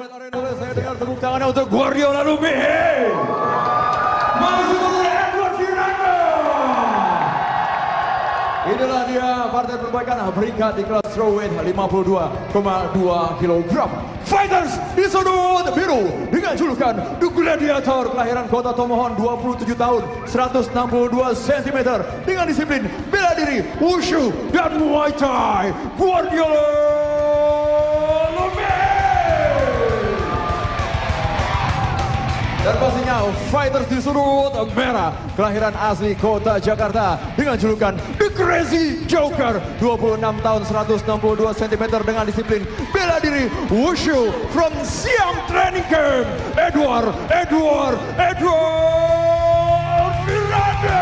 Saya dengar tepuk tangannya untuk Guardiola Lumihi. Masuk oleh Edward Fernando. Inilah dia partai perbaikan peringkat di kelas strawweight 52,2 kg. Fighters di sudut biru dengan julukan The Gladiator, kelahiran kota Tomohon, 27 tahun, 162 cm, dengan disiplin bela diri, wushu dan Muay Thai. Guardiola Lumihi. Dan pastinya fighters di sudut merah, kelahiran asli kota Jakarta, dengan julukan The Crazy Joker, 26 tahun, 162 cm, dengan disiplin bela diri, wushu, from Siam Training Camp, Edward Fernando.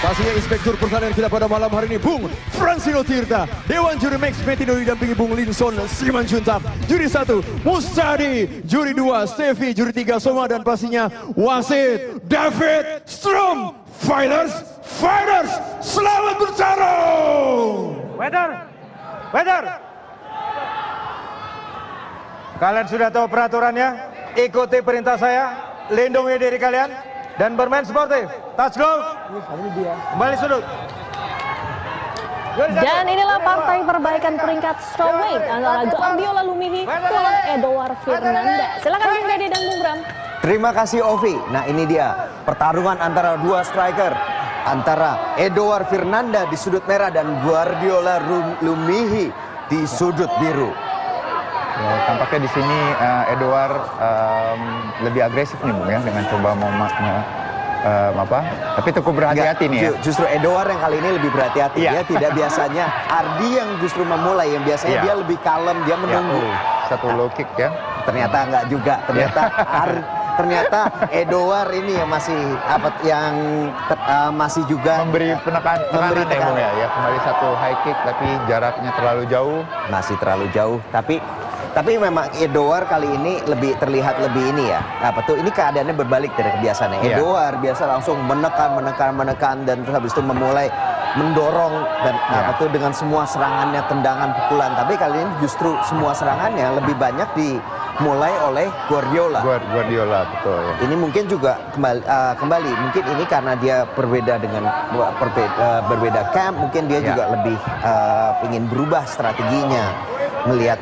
Pastinya inspektur pertandingan kita pada malam hari ini, Bung Fransino Tirta. Dewan Juri Max Metino didampingi Bung Linson Simanjuntak. Juri 1 Mustadi, Juri 2 Stevi, Juri 3 Soma, dan pastinya wasit David Strom. Fighters, selamat bertarung. Weather. Kalian sudah tahu peraturannya. Ikuti perintah saya, lindungi diri kalian, dan bermain sportif. Touch glove. Kembali sudut. Dan inilah partai perbaikan peringkat strawweight antara Guardiola Lumihi melawan Edward Fernando. Silakan Bung Deddy dan Bung Bram. Terima kasih Ovi. Nah, ini dia pertarungan antara dua striker, antara Edward Fernando di sudut merah dan Guardiola Lumihi di sudut biru. Ya, tampaknya di sini Edward lebih agresif nih Bung ya, dengan coba mau tapi cukup berhati-hati nih ya. Justru Edward yang kali ini lebih berhati-hati. Dia tidak biasanya Ardi yang justru memulai, yang biasanya dia lebih kalem, dia menunggu. Satu low kick ya. Ternyata enggak juga. Ternyata Edward ini yang masih juga memberi tekanan ya. Kembali satu high kick tapi jaraknya terlalu jauh. Masih terlalu jauh. Tapi memang Edward kali ini terlihat lebih ini ya. Ini keadaannya berbalik dari kebiasaannya. Edward biasa langsung menekan dan terus habis itu memulai mendorong dan dengan semua serangannya, tendangan, pukulan. Tapi kali ini justru semua serangannya lebih banyak dimulai oleh Guardiola. Guardiola betul ya. Ini mungkin juga kembali mungkin ini karena dia berbeda berbeda camp, mungkin dia juga lebih ingin berubah strateginya, melihat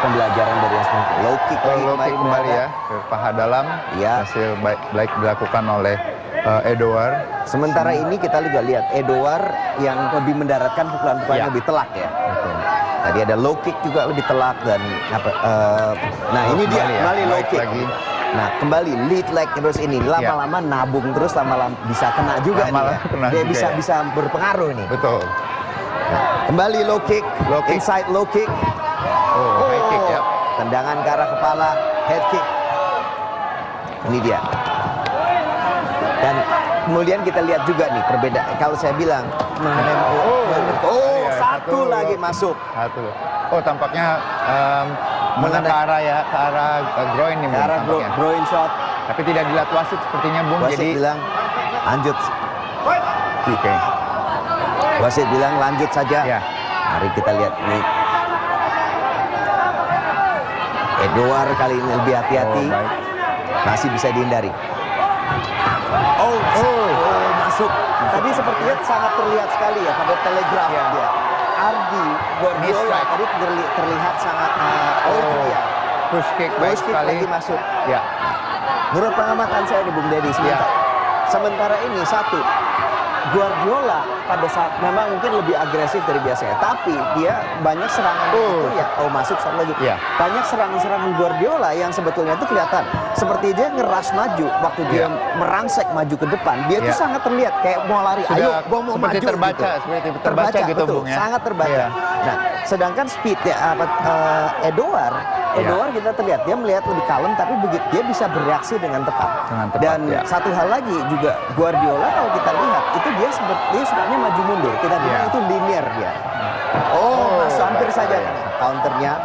pembelajaran dari yang low kick kembali ya ke paha dalam. Hasil baik dilakukan oleh Edward. Sementara ini kita juga lihat Edward yang lebih mendaratkan pukulan-pukulan lebih telak ya. Betul. Tadi ada low kick juga lebih telak dan nah ini dia kembali low kick lagi. Nah kembali lead leg terus ini lama-lama nabung terus, lama-lama bisa kena juga nih ya. Dia bisa berpengaruh nih. Betul. Kembali low kick, inside low kick. High kick ya. Tendangan ke arah kepala, head kick. Ini dia. Dan kemudian kita lihat juga nih perbedaan. Kalau saya bilang satu lagi masuk. Tampaknya ke arah groin nih, ke arah groin shot. Tapi tidak dilihat wasit sepertinya Bung. Wasit bilang lanjut. Oke. Wasit bilang lanjut saja. Mari kita lihat nih. Edward kali ini lebih hati-hati. Masih bisa dihindari. Masuk. Tadi sepertinya sangat terlihat sekali ya pada telegraf dia. Ardi Guardiola tadi terlihat sangat push kick baik sekali lagi masuk. Ya. Menurut pengamatan saya di Bung Deddy sementara ini Guardiola pada saat memang mungkin lebih agresif dari biasanya, tapi dia banyak serangan masuk satu lagi. Banyak serangan Guardiola yang sebetulnya itu kelihatan seperti dia ngeras maju waktu dia merangsek maju ke depan. Dia tuh sangat terlihat kayak mau lari, ayo gua mau maju seperti terbaca gitu Bung ya. Sangat terbaca. Nah, sedangkan speednya Edward kita terlihat dia melihat lebih kalem, tapi begitu dia bisa bereaksi dengan tepat. Dan satu hal lagi juga Guardiola kalau kita lihat itu dia sebenarnya maju mundur. Kita bilang itu linear dia. Masuk hampir saja counternya.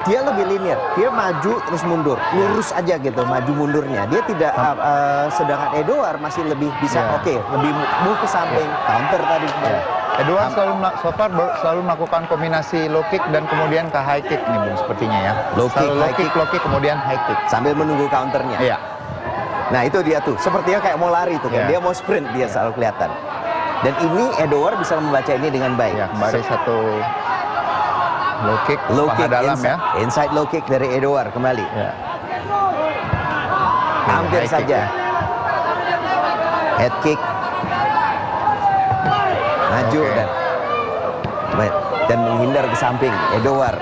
Dia lebih linear. Dia maju terus mundur, lurus aja gitu maju mundurnya. Dia tidak sedangkan Edward masih lebih bisa lebih move ke samping, counter tadi. Edward selalu melakukan kombinasi low kick dan kemudian ke high kick nih Bung sepertinya ya. Low kick, low kick kemudian high kick. Sambil menunggu counternya. Iya. Nah itu dia tuh, sepertinya kayak mau lari tuh kan. Iya. Dia mau sprint, dia selalu kelihatan. Dan ini Edward bisa membaca ini dengan baik. Ya, kembali satu low kick dalam inside, ya. Inside low kick dari Edward kembali. Ya. Hampir High kick, saja. ya. Head kick. Maju Oke. dan menghindar ke samping. Edward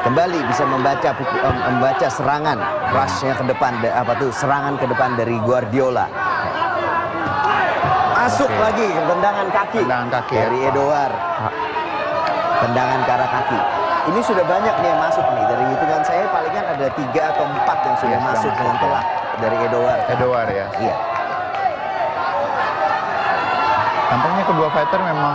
kembali bisa membaca serangan rush-nya ke depan, serangan ke depan dari Guardiola. Masuk lagi tendangan kaki dari Edward. Tendangan ke arah kaki. Ini sudah banyak nih yang masuk nih. Dari hitungan saya palingan ada 3 atau 4 yang sudah masuk dengan telak dari Edward. Edward ya. Iya. Tampaknya kedua fighter memang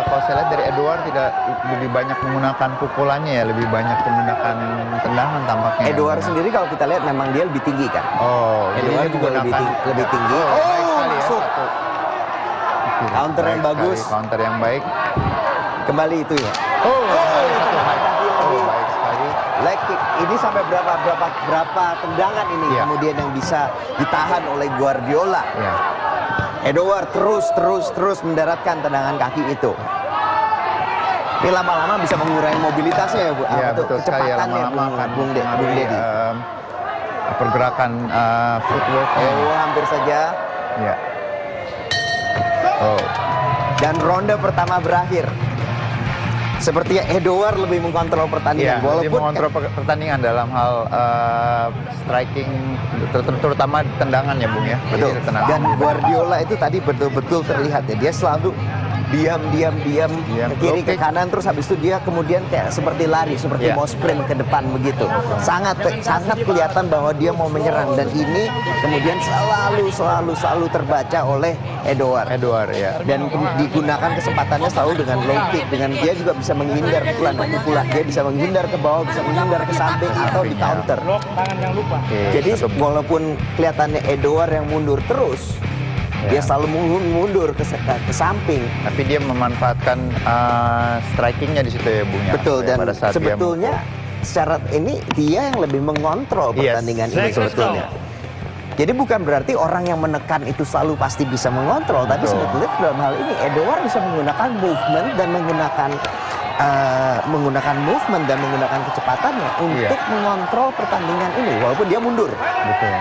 kalau saya lihat dari Edward tidak lebih banyak menggunakan pukulannya ya, lebih banyak menggunakan tendangan tampaknya. Edward sendiri kalau kita lihat memang dia lebih tinggi kan. Oh, Edward juga lebih tinggi. Baik sekali ya, masuk. satu. Counter yang Baik bagus. sekali, counter yang baik. Kembali itu ya. Satu high. lagi. Baik sekali. Leg kick. Ini sampai berapa tendangan ini Iya. kemudian yang bisa ditahan oleh Guardiola. Ya. Edward terus mendaratkan tendangan kaki itu. Ini lama-lama bisa mengurangi mobilitasnya ya, Bu. Ya, betul sekali ya, kecepatannya, lama-lama akan Bung Deddy. Pergerakan footwork. Hampir saja. Ya. Oh. Dan ronde pertama berakhir. Sepertinya Edward lebih mengontrol pertandingan. Ya, lebih Walaupun mengontrol pertandingan dalam hal striking, terutama tendangan ya Bung ya. betul. Jadi, tendangan. Dan Guardiola itu tadi betul-betul terlihat ya. Dia selalu diam ke kiri ke kanan, terus habis itu dia kemudian kayak seperti lari, seperti Ya. mau sprint ke depan begitu. Sangat kelihatan bahwa dia mau menyerang, dan ini kemudian selalu terbaca oleh Edward. Edward ya. Dan digunakan kesempatannya selalu dengan low kick, dengan dia juga bisa menghindar pukulan, dia bisa menghindar ke bawah, bisa menghindar ke samping atau di counter. Oke, Jadi walaupun kelihatannya Edward yang mundur terus, dia selalu mundur ke samping. tapi dia memanfaatkan strikingnya di situ ya Bung ya. Betul, dan Pada saat dia sebetulnya secara ini dia yang lebih mengontrol pertandingan ini sebetulnya. Jadi bukan berarti orang yang menekan itu selalu pasti bisa mengontrol, tapi sebetulnya dalam hal ini Edward bisa menggunakan movement dan menggunakan kecepatannya untuk mengontrol pertandingan ini walaupun dia mundur. Betul.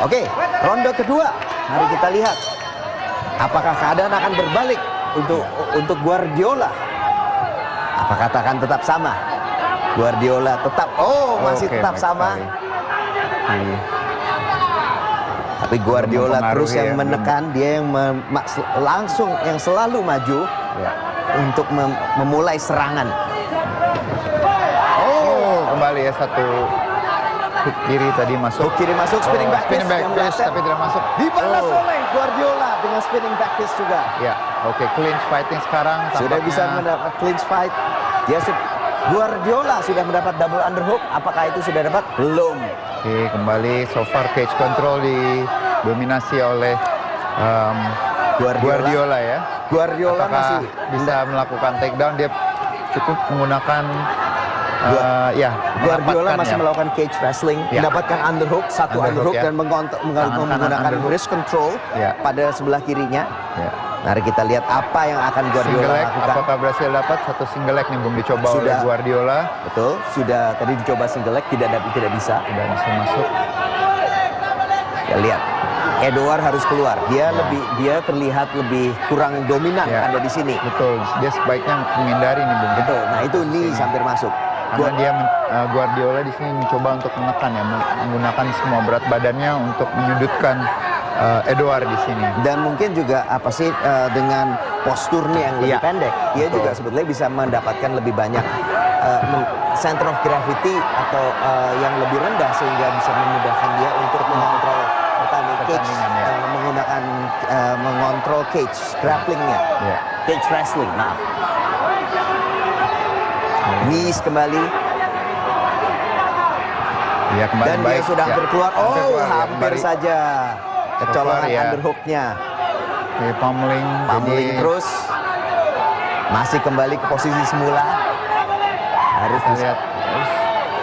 Oke, ronde kedua. Mari kita lihat apakah keadaan akan berbalik untuk Guardiola. Apakah akan tetap sama? Guardiola tetap masih tetap sama. Tapi Guardiola terus yang menekan, dia yang langsung yang selalu maju untuk memulai serangan. Kembali ya satu hook kiri tadi masuk. Hook kiri masuk, spinning back fist tapi tidak masuk. dibalas oleh Guardiola dengan spinning back fist juga. Ya, oke, clinch fighting sekarang Sudah tampaknya. bisa mendapat clinch fight. Guardiola sudah mendapat double underhook. Apakah itu sudah dapat? Belum. Oke, kembali so far cage control didominasi oleh Guardiola ya. Guardiola Apakah masih bisa melakukan takedown? Dia cukup menggunakan Guardiola mendapatkan masih melakukan cage wrestling, mendapapkan underhook, satu underhook ya. dan menggunakan underhook. wrist control pada sebelah kirinya. Ya. Mari kita lihat apa yang akan Guardiola Single leg, lakukan. apakah berhasil dapat satu single leg nih belum dicoba oleh Sudah. Guardiola. Betul, sudah tadi dicoba single leg, tidak bisa. Tidak bisa masuk. Ya lihat, Edward harus keluar. Dia terlihat lebih kurang dominan ada di sini. Betul, dia sebaiknya menghindari nih Bung. Betul. Nah itu nih hampir masuk. Karena dia Guardiola di sini mencoba untuk menekan ya, menggunakan semua berat badannya untuk menyudutkan Edward di sini. Dan mungkin juga dengan posturnya yang lebih pendek, dia juga sebetulnya bisa mendapatkan lebih banyak center of gravity atau yang lebih rendah sehingga bisa memudahkan dia untuk mengontrol pertandingan menggunakan mengontrol cage grapplingnya, cage wrestling. Maaf. Knees kembali. Ya, kembali Dan baik. dia sudah hampir keluar. Hampir saja kecolongan ya. underhooknya. Oke, pummeling Pummeling jadi terus. Masih kembali ke posisi semula. Harus Kita bisa. lihat.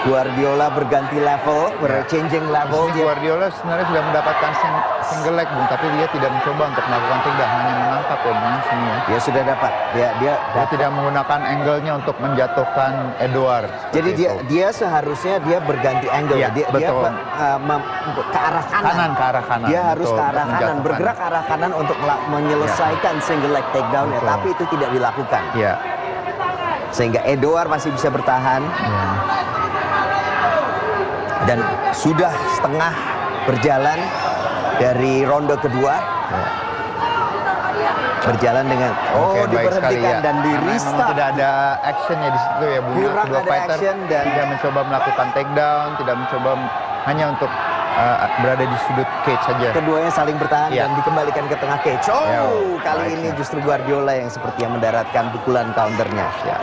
Guardiola berganti level, changing level. Di sini Guardiola sebenarnya sudah mendapatkan single leg, Bung, tapi dia tidak mencoba untuk melakukan takedown, hanya menangkap ya, Bung, sini ya. Dia sudah dapat. Dia Dia tidak menggunakan angle-nya untuk menjatuhkan Edouard. Jadi seperti itu. dia seharusnya dia berganti angle. Iya, Dia betul. ke arah kanan. Ke arah kanan. Dia harus Betul, ke arah untuk kanan, menjatuhkan. bergerak ke arah kanan untuk menyelesaikan single leg takedown-nya, Betul. tapi itu tidak dilakukan. Ya. Sehingga Edouard masih bisa bertahan Ya. dan sudah setengah berjalan dari ronde kedua. Berjalan dengan Oke, baik sekali diberhentikan ya. dan di Karena memang restart. tidak ada actionnya di situ ya, Bung. Kurang Kedua ada fighter action dan- tidak mencoba melakukan takedown, tidak mencoba hanya untuk berada di sudut cage saja. Keduanya saling bertahan Ya. dan dikembalikan ke tengah cage. Ya, Kali baik ini ya. justru Guardiola yang sepertinya mendaratkan pukulan counternya. Ya.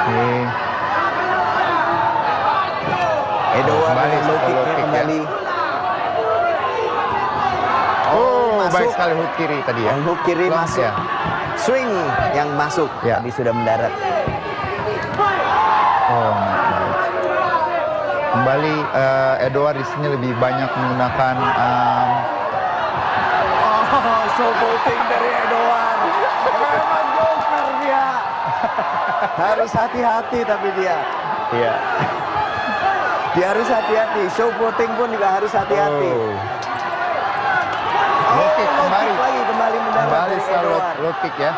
Oke. Edouard Kembali dengan low satu low kicknya kick ya. kembali. Oh, baik masuk. sekali hook kiri tadi ya. Yang hook kiri Long, masuk. ya. Swing yang masuk. Ya. Tadi sudah mendarat. Oh, baik. Kembali Edouard di sini lebih banyak menggunakan Oh, showboating dari Edouard. Memang joker dia. Harus hati-hati tapi dia. ya. Dia harus hati-hati. Showboating pun juga harus hati-hati. Oh. Low kick low kembali. kick lagi kembali mendarat Kembali dari setelah Edouard. low kick ya.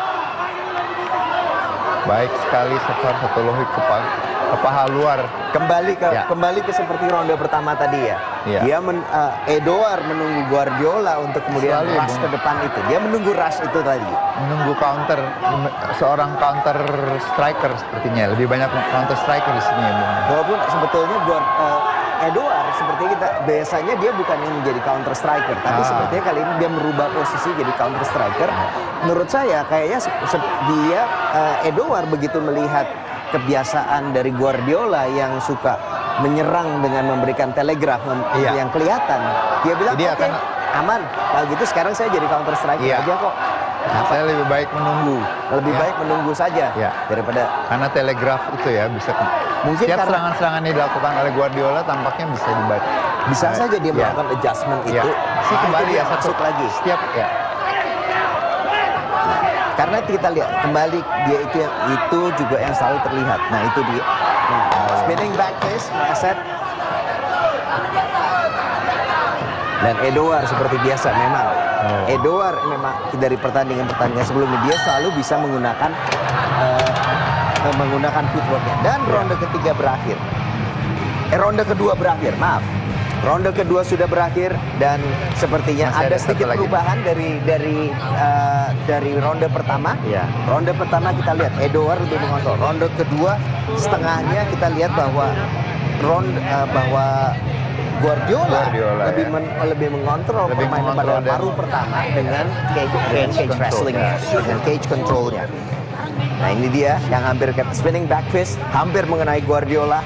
Baik sekali setelah satu low kick ke paha luar. Kembali Ya. ke seperti ronde pertama tadi ya. Ya. Dia Edouard menunggu Guardiola untuk kemudian Selalu, rush Bung. ke depan itu. Dia menunggu rush itu tadi. Menunggu counter, seorang counter striker sepertinya. Lebih banyak counter striker di sini ya, Bung. Walaupun sebetulnya Edouard seperti kita biasanya dia bukan yang menjadi counter striker, tapi sepertinya kali ini dia merubah posisi jadi counter striker. Menurut saya kayaknya dia Edouard begitu melihat kebiasaan dari Guardiola yang suka menyerang dengan memberikan telegraf Iya. yang kelihatan. Dia bilang Jadi oke, akan- aman. Kalau gitu sekarang saya jadi counter striker Iya. aja kok. Saya lebih baik menunggu. Lebih Ya. baik menunggu saja Ya. daripada Karena telegraf itu ya bisa Mungkin setiap karena- serangan-serangan yang dilakukan oleh Guardiola tampaknya bisa dibaca. bisa saja dia Ya. melakukan adjustment Ya. itu. Si kembali dia ya satu masuk lagi. Setiap ya. Karena kita lihat kembali dia itu juga yang selalu terlihat. Nah itu dia. Nah, spinning back fist, meleset. Dan Edouard seperti biasa memang. Edouard memang dari pertandingan sebelumnya dia selalu bisa menggunakan footworknya. Dan ronde ketiga berakhir. Ronde kedua berakhir, maaf. Ronde kedua sudah berakhir dan sepertinya Masih ada ada satu sedikit lagi. perubahan dari ronde pertama. Iya. Ronde pertama kita lihat Edouard lebih mengontrol. Ronde kedua setengahnya kita lihat bahwa Guardiola ya. lebih mengontrol Lebih permainan pada mengontrol dan- paruh pertama dengan cage control, wrestling-nya, dengan cage control-nya. Nah ini dia yang hampir spinning back fist, hampir mengenai Guardiola.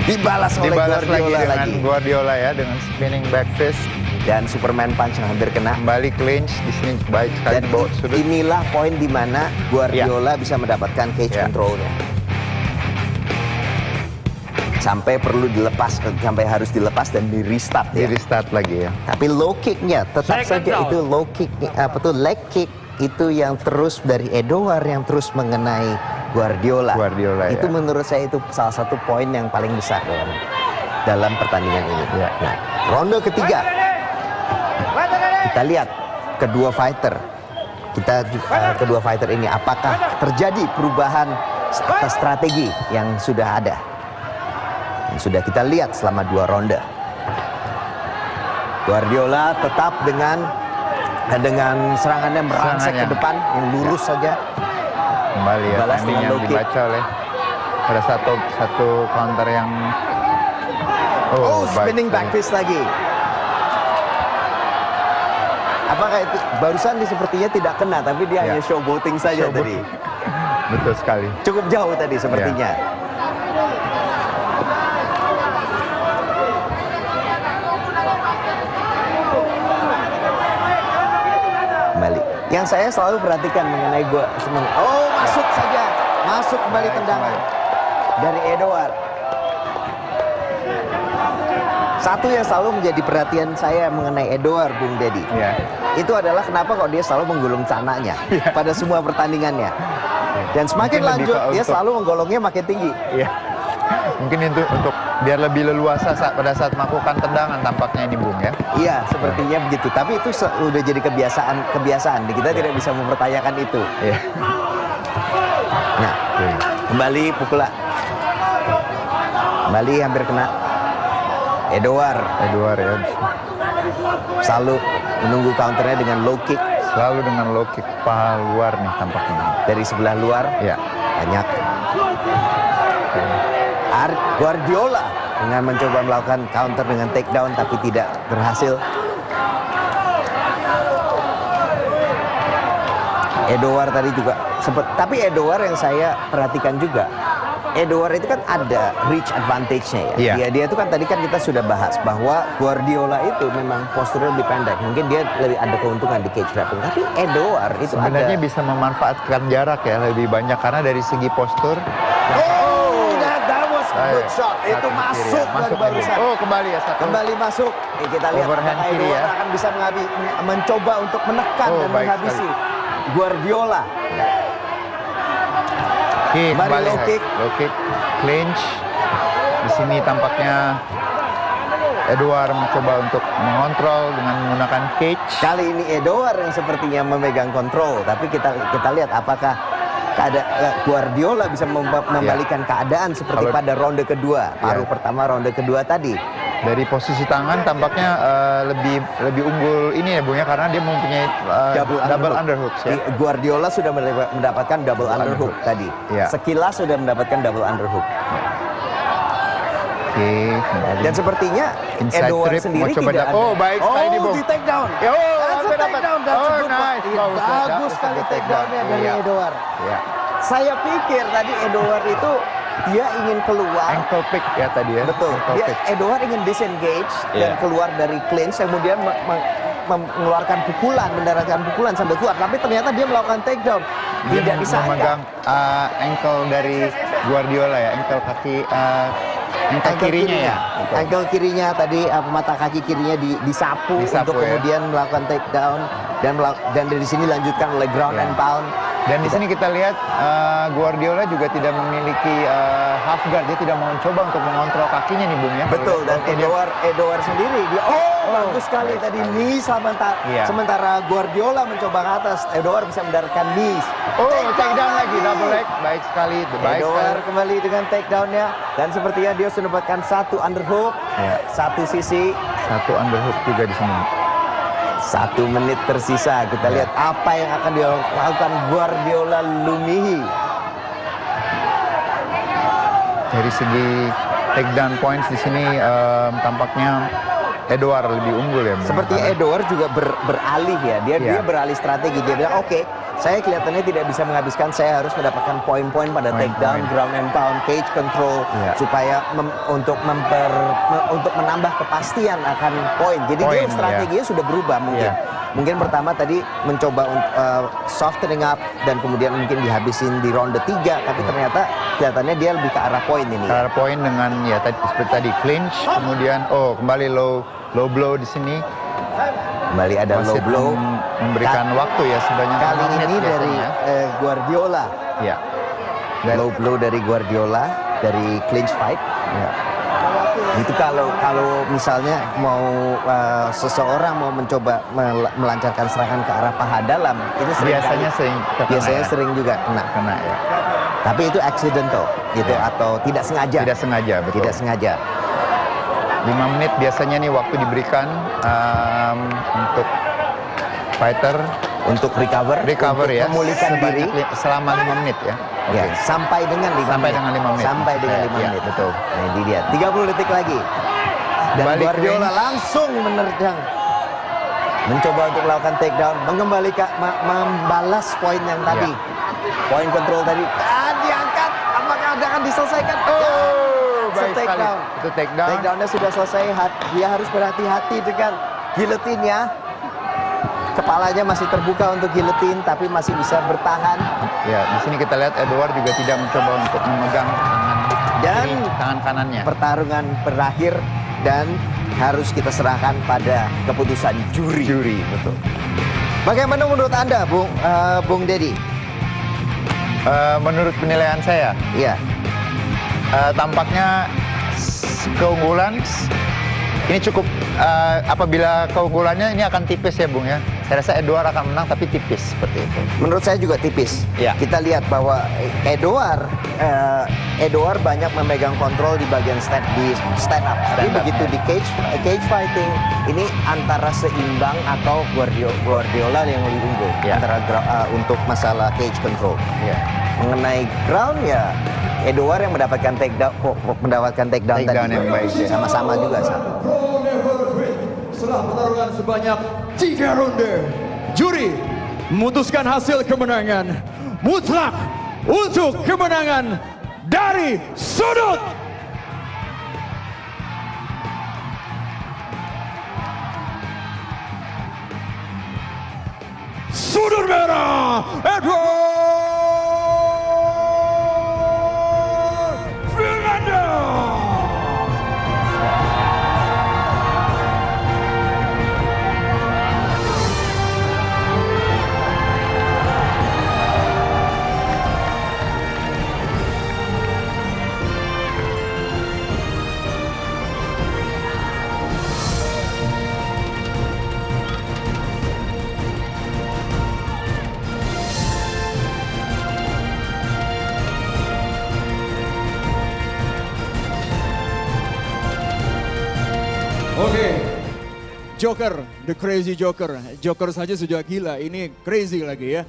Dibalas oleh Dibalas lagi Guardiola dengan lagi. Guardiola ya dengan spinning back fist. Dan Superman punch yang hampir kena. Kembali clinch di sini baik sekali Dan di bawah sudut. inilah poin di mana Guardiola bisa mendapatkan cage Ya. control-nya. Sampai perlu dilepas, sampai harus dilepas dan di restart Di ya. restart lagi ya. Tapi low kick-nya tetap saja itu low kick, leg kick itu yang terus dari Edouard yang terus mengenai Guardiola. Guardiola, Itu ya. menurut saya itu salah satu poin yang paling besar dalam pertandingan ini. Ya. Nah, ronde ketiga kita lihat kedua fighter. Kedua fighter ini apakah terjadi perubahan strategi yang sudah ada? Yang sudah kita lihat selama 2 ronde. Guardiola tetap dengan serangannya merangsek ke Serangannya. depan yang lurus saja. Kembali ya Balas timing dengan yang low kick. dibaca oleh ada satu counter yang Oh, baik spinning sekali. back fist lagi. Apakah itu barusan sepertinya tidak kena tapi dia Ya. hanya showboating saja tadi. Showboating. Betul sekali. Cukup jauh tadi sepertinya. Kembali. Yang saya selalu perhatikan mengenai gua masuk saja. Masuk kembali tendangan dari Edouard. Satu yang selalu menjadi perhatian saya mengenai Edouard, Bung Deddy, itu adalah kenapa kok dia selalu menggulung cananya pada semua pertandingannya. Dan semakin Mungkin lanjut, dia selalu menggolongnya makin tinggi. Iya. Mungkin itu untuk biar lebih leluasa pada saat melakukan tendangan tampaknya ini, Bung, ya. Iya, sepertinya begitu. Tapi itu sudah jadi kebiasaan. Kita tidak bisa mempertanyakan itu. Iya. Nah, kembali pukulan. Kembali hampir kena. Edouard ya. selalu menunggu counternya dengan low kick. Selalu dengan low kick paha luar nih tampaknya. Dari sebelah luar, Ya. banyak. Guardiola dengan mencoba melakukan counter dengan takedown tapi tidak berhasil. Edouard tadi juga sempat, tapi Edouard yang saya perhatikan juga, Edouard itu kan ada reach advantage-nya ya. Iya. Dia itu kan tadi kan kita sudah bahas bahwa Guardiola itu memang posturnya lebih pendek. Mungkin dia lebih ada keuntungan di cage grappling. Tapi Edouard itu sebenarnya ada bisa memanfaatkan jarak ya lebih banyak karena dari segi postur. that was a good shot. Itu masuk dari barusan. Oh, kembali ya satu. Kembali masuk. Kita lihat Overhand apakah kiri Edouard ya. akan bisa mencoba untuk menekan dan baik menghabisi Guardiola. Oke, Kembali low kick. Low kick, clinch. Di sini tampaknya Edouard mencoba untuk mengontrol dengan menggunakan cage. Kali ini Edouard yang sepertinya memegang kontrol, tapi kita lihat apakah Guardiola bisa membalikan keadaan seperti Kalau- pada ronde kedua, paruh pertama ronde kedua tadi. Dari posisi tangan tampaknya lebih unggul ini ya, Bung, ya, karena dia mempunyai double underhooks ya. Guardiola sudah mendapatkan double underhook tadi. Iya. Sekilas sudah mendapatkan double underhook. Oke, kembali. Dan sepertinya Inside Edouard trip, sendiri mau coba tidak ada. Oh, baik sekali nih, Bung. di take down. Ya, oh, That's a sampai dapat. takedown. That's a Oh, good one. nice. Iya, Bagus, bagus sekali bagus, take down-nya dari Iya. Edouard. Ya. Saya pikir tadi Edouard itu dia ingin keluar. Ankle pick ya tadi ya. Betul. Ankle Dia pick. Edouard ingin disengage dan Iya. keluar dari clinch, kemudian mengeluarkan pukulan, mendaratkan pukulan sambil keluar. Tapi ternyata dia melakukan takedown. Dia Tidak disangka. memegang ankle dari Guardiola ya, ankle kaki ankle kirinya ya. Ankle kirinya tadi mata kaki kirinya disapu untuk Ya. kemudian melakukan takedown dan dari sini lanjutkan oleh ground Ya. and pound. Dan di sini kita lihat Guardiola juga tidak memiliki half guard, dia tidak mencoba untuk mengontrol kakinya nih, Bung, ya. Betul, dan Waktu dia- Edouard sendiri dia bagus sekali tadi knee Iya. sementara Guardiola mencoba ke atas, Edouard bisa mendaratkan knees. takedown lagi, double leg, baik sekali, baik Edouard sekali. kembali dengan takedown-nya dan sepertinya dia sudah mendapatkan satu underhook, Ya. satu sisi. Satu underhook juga di sini. 1 menit tersisa. Kita lihat apa yang akan dilakukan Guardiola Lumihi. Dari segi takedown points di sini tampaknya Edouard lebih unggul ya, Bung. Seperti Karena- Edouard juga beralih ya. Dia Iya. beralih strategi. Dia bilang, oke, saya kelihatannya tidak bisa menghabiskan. Saya harus mendapatkan poin-poin pada Poin-poin. takedown, ground and pound, cage control, Iya. supaya untuk menambah kepastian akan poin. Jadi dia Poin, strateginya sudah berubah mungkin. Iya. Mungkin pertama tadi mencoba softening up dan kemudian mungkin dihabisin di ronde 3, tapi ternyata kelihatannya dia lebih ke arah poin ini. Cara poin dengan ya tadi seperti tadi clinch, kemudian kembali low blow di sini. Kembali ada low Wasit blow. memberikan waktu ya sebanyak Kali 5 menit ini dari biasanya. Guardiola. Ya. Dan Low blow dari Guardiola dari clinch fight. ya. Itu kalau misalnya mau seseorang mau mencoba melancarkan serangan ke arah paha dalam, itu biasanya sering juga kena. kena ya. Tapi itu accidental gitu Ya. atau tidak sengaja. Tidak sengaja, betul. Tidak sengaja. 5 menit biasanya nih waktu diberikan untuk fighter Untuk recover untuk ya. memulihkan diri. Selama 5 menit ya. Oke. Ya, sampai dengan 5 Sampai menit. dengan 5 menit. Sampai dengan 5 Ya, menit. betul. Nah, ini dia. 30 detik lagi. Dan Kembali Guardiola clinch. langsung menerjang. Mencoba untuk melakukan takedown, mengembalikan membalas poin yang tadi. Poin kontrol tadi. Diangkat. Apakah akan diselesaikan? Baik sekali. Takedown. Itu takedown. Takedownnya sudah selesai. Dia harus berhati-hati dengan guillotine-nya. kepalanya masih terbuka untuk guillotine, tapi masih bisa bertahan. Ya, di sini kita lihat Edward juga tidak mencoba untuk memegang Dan tangan kanannya. Pertarungan berakhir dan harus kita serahkan pada keputusan juri. Juri, betul. Bagaimana menurut Anda, Bung Dedi? Menurut penilaian saya, Iya. tampaknya keunggulan ini cukup, apabila keunggulannya ini akan tipis ya Bung ya. Saya rasa Edward akan menang tapi tipis seperti itu. Menurut saya juga tipis. Ya. Kita lihat bahwa Edward banyak memegang kontrol di bagian stand up. Tapi Stand up, begitu ya. di cage fighting ini antara seimbang atau Guardiola yang lebih unggul Ya. untuk masalah cage control. Ya. Mengenai ground ya Edward yang mendapatkan takedown Takedown tadi. yang baik, ya. Sama-sama juga satu. Setelah pertarungan sebanyak 3 ronde, juri memutuskan hasil kemenangan mutlak untuk kemenangan dari sudut merah, Edward Fernandez. Oke, Joker, the crazy Joker. Joker saja sudah gila, ini crazy lagi ya.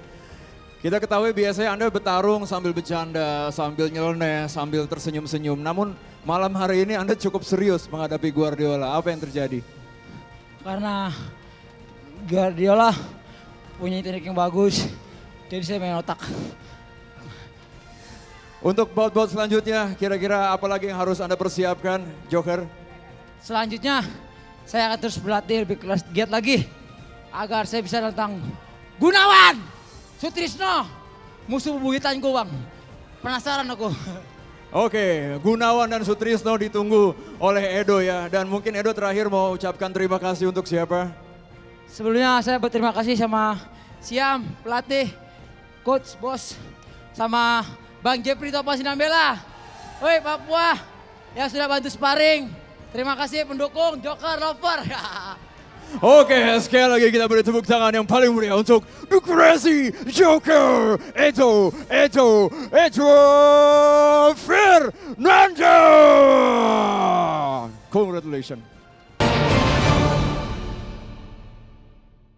Kita ketahui biasanya Anda bertarung sambil bercanda, sambil nyeleneh, sambil tersenyum-senyum. Namun malam hari ini Anda cukup serius menghadapi Guardiola. Apa yang terjadi? Karena Guardiola punya teknik yang bagus, jadi saya main otak. Untuk bout-bout selanjutnya, kira-kira apa lagi yang harus Anda persiapkan, Joker? Selanjutnya, saya akan terus berlatih lebih keras giat lagi agar saya bisa nantang Gunawan Sutrisno, musuh bebuyutanku Bang. Penasaran aku. Oke, Gunawan dan Sutrisno ditunggu oleh Edo ya. Dan mungkin Edo terakhir mau ucapkan terima kasih untuk siapa? Sebelumnya saya berterima kasih sama Siam, pelatih, coach, bos, sama Bang Jepri Topa Sinambela. Woi Papua yang sudah bantu sparring. Terima kasih pendukung Joker Lover. Oke, sekali lagi kita beri tepuk tangan yang paling meriah untuk The Crazy Joker, Edo Fernandez. Congratulations.